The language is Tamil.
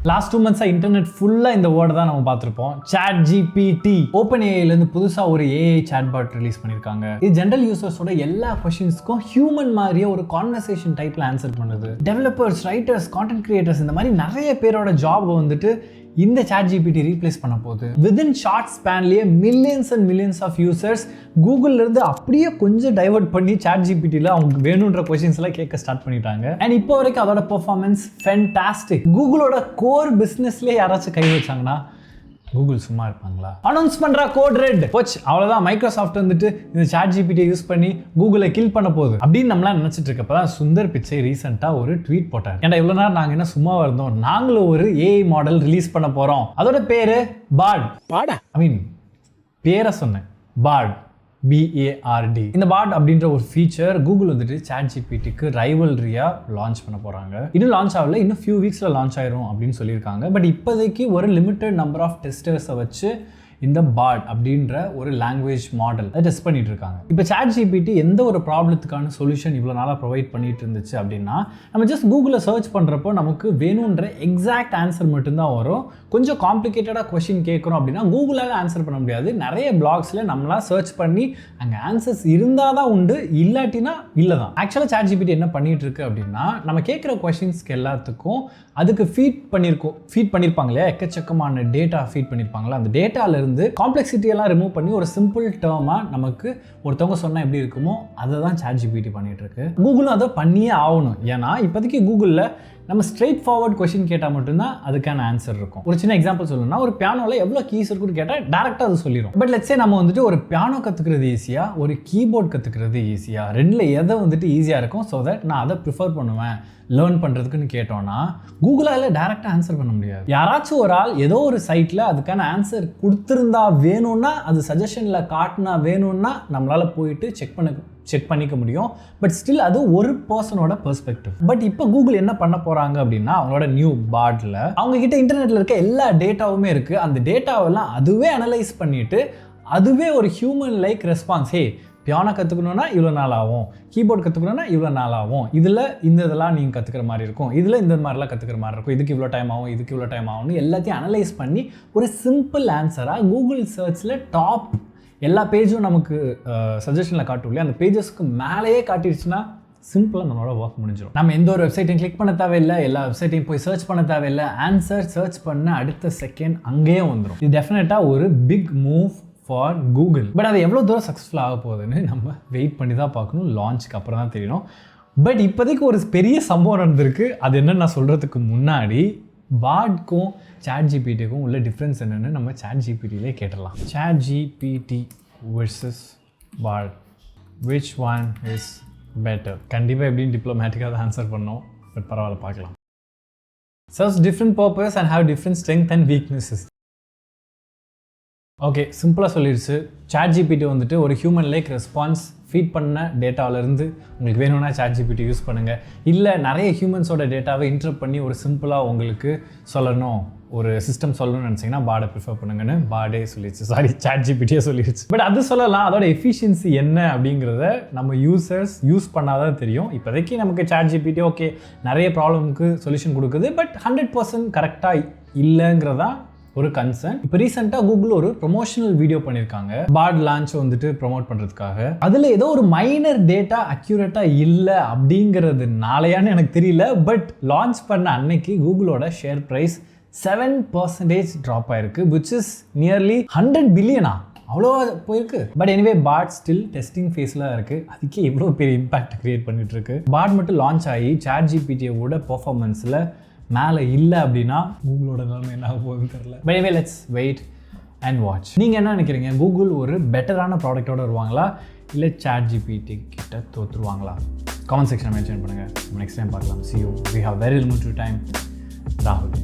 லாஸ்ட் 2 months இன்டர்நெட் ஃபுல்லாக இந்த வேர்டை தான் நம்ம பார்த்துருப்போம். ChatGPT OpenAIலேருந்து புதுசாக ஒரு AI chatbot ரிலீஸ் பண்ணியிருக்காங்க. இது ஜென்ரல் யூசர்ஸோட எல்லா கொஷின்ஸ்க்கும் ஹியூமன் மாதிரியே ஒரு கான்வர்சேஷன் டைப்பில் ஆன்சர் பண்ணுது. டெவலப்பர்ஸ், ரைட்டர்ஸ், கான்டென்ட் கிரியேட்டர்ஸ் இந்த மாதிரி நிறைய பேரோட ஜாப் வந்துட்டு இந்த ChatGPT ரீப்ளேஸ் பண்ண போகுது. வித்தின் ஷார்ட் ஸ்பேன்லேயே millions and millions of users கூகுள்லேருந்து அப்படியே கொஞ்சம் டைவர்ட் பண்ணி ChatGPTல அவங்களுக்கு வேணுன்ற கொஸ்டின்ஸ்லாம் கேட்க ஸ்டார்ட் பண்ணிட்டாங்க. அண்ட் இப்போ வரைக்கும் அதோட பெர்ஃபார்மன்ஸ் ஃபென்டாஸ்டிக். கூகுளோட கோர் பிஸ்னஸ்லேயே யாராச்சும் கை வச்சாங்கன்னா கூகுள் சும்மா இருப்பாங்களா? அனௌன்ஸ் பண்றா கோட் ரெட் போச்சு, அவ்வளவுதான். மைக்ரோசாஃப்ட் வந்துட்டு இந்த ChatGPT யூஸ் பண்ணி கூகுளை கில் பண்ண போகுது அப்படின்னு நம்மளாம் நினைச்சிட்டு இருக்கப்பதான் சுந்தர் பிச்சை ரீசெண்டா ஒரு ட்வீட் போட்டார். ஏன்னா இவ்வளவு நேரம் நாங்க என்ன சும்மா இருந்தோம், நாங்களும் ஒரு AI மாடல் ரிலீஸ் பண்ண போறோம். அதோட பேரு பாட். பேரை சொன்னேன், பாட், BARD. இந்த பாட் அப்படின்ற ஒரு ஃபீச்சர் கூகுள் வந்துட்டு ChatGPTக்கு ரைவல்ரியா லான்ச் பண்ண போறாங்க. இன்னும் லான்ச் ஆகல, இன்னும் ஃபியூ வீக்ஸ்ல லான்ச் ஆயிரும் அப்படின்னு சொல்லியிருக்காங்க. பட் இப்போதைக்கு ஒரு லிமிட்டட் நம்பர் ஆஃப் டெஸ்டர்ஸை வச்சு இந்த பாட் அப்படின்ற ஒரு லாங்குவேஜ் மாடல் அதை டெஸ்ட் பண்ணிட்டு இருக்காங்க. இப்போ ChatGPT எந்த ஒரு ப்ராப்ளத்துக்கான சொல்யூஷன் இவ்வளோ நாளாக ப்ரொவைட் பண்ணிட்டு இருந்துச்சு அப்படின்னா, நம்ம ஜஸ்ட் கூகுளில் சர்ச் பண்ணுறப்போ நமக்கு வேணுன்ற எக்ஸாக்ட் ஆன்சர் மட்டும்தான் வரும். கொஞ்சம் காம்ப்ளிகேட்டடாக கொஸ்டின் கேட்குறோம் அப்படின்னா கூகுளால் ஆன்சர் பண்ண முடியாது. நிறைய பிளாக்ஸில் நம்மளாம் சர்ச் பண்ணி அங்கே ஆன்சர்ஸ் இருந்தால் தான் உண்டு, இல்லாட்டினா இல்லை தான். ஆக்சுவலாக ChatGPT என்ன பண்ணிட்டு இருக்கு அப்படின்னா, நம்ம கேட்குற கொஸ்டின்ஸ்க்கு எல்லாத்துக்கும் அதுக்கு ஃபீட் பண்ணியிருப்பாங்க இல்லையா, எக்கச்சக்கமான டேட்டா ஃபீட் பண்ணியிருப்பாங்களா, அந்த டேட்டாலேருந்து காம்ப்ளெக்சிட்டியெல்லாம் ரிமூவ் பண்ணி ஒரு சிம்பிள் டேர்மாக நமக்கு ஒருத்தவங்க சொன்னால் எப்படி இருக்குமோ அதை தான் ChatGPT பண்ணிட்டு இருக்கு. கூகுளும் அதை பண்ணியே ஆகணும். ஏன்னா இப்போதைக்கு கூகுளில் நம்ம ஸ்ட்ரெயிட் ஃபார்வர்ட் கொஸ்டின் கேட்டால் மட்டும்தான் அதுக்கான ஆன்சர் இருக்கும். ஒரு சின்ன எக்ஸாம்பிள் சொல்லணும்னா, ஒரு பியானோவில் எவ்வளோ கீஸ் இருக்குன்னு கேட்டால் டேரெக்டாக அது சொல்லிடும். பட் லெட்ஸே நம்ம வந்துட்டு ஒரு பியானோ கற்றுக்கிறது ஈஸியாக, ஒரு கீபோர்ட் கற்றுக்கிறது ஈஸியாக, ரெண்டில் எதை வந்துட்டு ஈஸியாக இருக்கும், ஸோ தட் நான் அதை ப்ரிஃபர் பண்ணுவேன் லேர்ன் பண்ணுறதுக்குன்னு கேட்டோன்னா கூகுளால் டேரெக்டாக ஆன்சர் பண்ண முடியாது. யாராச்சும் ஒரு ஆள் ஏதோ ஒரு சைட்டில் அதுக்கான ஆன்சர் கொடுத்துருந்தா வேணும்னா, அது சஜஷனில் காட்டினா வேணும்னா நம்மளால் போயிட்டு செக் பண்ணிக்க முடியும். பட் ஸ்டில் அது ஒரு பர்சனோட பெர்ஸ்பெக்டிவ். பட் இப்போ கூகுள் என்ன பண்ண போகிறாங்க அப்படின்னா, அவங்களோட நியூ பாட்ல அவங்க கிட்ட இன்டர்நெட்டில் இருக்க எல்லா டேட்டாவுமே இருக்குது. அந்த டேட்டாவெல்லாம் அதுவே அனலைஸ் பண்ணிவிட்டு அதுவே ஒரு ஹியூமன் லைக் ரெஸ்பான்ஸ், ஹே பியானோ கற்றுக்கணுன்னா இவ்வளோ நாள் ஆகும், கீபோர்ட் கற்றுக்கணுன்னா இவ்வளோ நாள் ஆகும், இதில் இந்த இதெல்லாம் நீங்கள் கற்றுக்கிற மாதிரி இருக்கும், இதில் இந்த மாதிரிலாம் கற்றுக்கிற மாதிரி இருக்கும், இதுக்கு இவ்வளோ டைம் ஆகும், இதுக்கு இவ்வளோ டைம் ஆகும்னு எல்லாத்தையும் அனலைஸ் பண்ணி ஒரு சிம்பிள் ஆன்சராக கூகுள் சர்ச்சில் டாப் எல்லா பேஜும் நமக்கு சஜஷனில் காட்டும் இல்லையா, அந்த பேஜஸ்க்கு மேலேயே காட்டிடுச்சுன்னா சிம்பிளாக நம்மளோட ஒர்க் முடிஞ்சிடும். நம்ம எந்த ஒரு வெப்சைட்டையும் கிளிக் பண்ண தேவையில்லை, எல்லா வெப்சைட்டையும் போய் சர்ச் பண்ண தேவையில்லை, ஆன்சர் சர்ச் பண்ண அடுத்த செகண்ட் அங்கேயே வந்துடும். இது டெஃபினட்டாக ஒரு big move for Google. But அது எவ்வளோ தூரம் சக்ஸஸ்ஃபுல் ஆக போகுதுன்னு நம்ம வெயிட் பண்ணி தான் பார்க்கணும். லான்ச்சுக்கு அப்புறம் தான் தெரியணும். பட் இப்போதைக்கு ஒரு பெரிய சம்பவம் நடந்திருக்கு. அது என்னன்னு நான் சொல்கிறதுக்கு முன்னாடி பாட்க்கும் ChatGPTக்கும் உள்ள டிஃப்ரென்ஸ் என்னென்னு நம்ம ChatGPTலே கேட்டலாம். ChatGPT vs pot, which one is better? கண்டிப்பாக எப்படின்னு டிப்ளமேட்டிக்காக தான் ஆன்சர் பண்ணோம். பட் பரவாயில்ல, பார்க்கலாம். Serves different purpose and have different strength and weaknesses. Okay, சிம்பிளாக சொல்லிடுச்சு. ChatGPT வந்துட்டு ஒரு ஹியூமன் லைக் ரெஸ்பான்ஸ் ஃபீட் பண்ண டேட்டாவிலேருந்து உங்களுக்கு வேணும்னா ChatGPT யூஸ் பண்ணுங்கள். இல்லை நிறைய ஹியூமன்ஸோட டேட்டாவை இன்டர்ப்ட் பண்ணி ஒரு சிம்பிளாக உங்களுக்கு சொல்லணும், ஒரு சிஸ்டம் சொல்லணும்னு நினச்சிங்கன்னா பாடை ப்ரிஃபர் பண்ணுங்கன்னு பாடே சொல்லிடுச்சு. ChatGPTயே சொல்லிடுச்சு. பட் அது சொல்லலாம், அதோட எஃபிஷியன்சி என்ன அப்படிங்கிறத நம்ம யூசர்ஸ் யூஸ் பண்ணாதான் தெரியும். இப்போதைக்கு நமக்கு ChatGPT ஓகே நிறைய ப்ராப்ளமுக்கு சொல்யூஷன் கொடுக்குது, பட் 100% கரெக்டாக இல்லைங்கிறதா ஒரு கன்சர்ன். இப்போ ரீசெண்டாக கூகுள் ஒரு ப்ரொமோஷனல் வீடியோ பண்ணியிருக்காங்க பாட் லான்ச் வந்துட்டு ப்ரொமோட் பண்ணுறதுக்காக. அதில் ஏதோ ஒரு மைனர் டேட்டா அக்யூரேட்டாக இல்லை அப்படிங்கிறதுனாலையான்னு எனக்கு தெரியல. பட் லான்ச் பண்ண அன்னைக்கு கூகுளோட ஷேர் ப்ரைஸ் 7% ட்ராப் ஆயிருக்கு, விச் இஸ் நியர்லி 100 பில்லியனா அவ்வளோ போயிருக்கு. But anyway Bard still testing ஃபேஸில் இருக்குது. அதுக்கே இவ்வளோ பெரிய இம்பாக்ட் கிரியேட் பண்ணிட்டு இருக்கு. பாட் மட்டும் லான்ச் ஆகி ChatGPTயோட பர்ஃபார்மன்ஸில் மேலே இல்லை அப்படின்னா கூகுளோட நிலைமை என்ன ஆக போகுதுன்னு தெரியல. But anyway let's wait and watch. நீங்கள் என்ன நினைக்கிறீங்க? கூகுள் ஒரு பெட்டரான ப்ராடக்டோட வருவாங்களா, இல்லை ChatGPT கிட்ட தோற்றுருவாங்களா? கமெண்ட் செக்ஷன் மென்ஷன் பண்ணுங்கள். நெக்ஸ்ட் டைம் பார்க்கலாம். See you. We have very limited time. ராகுல்.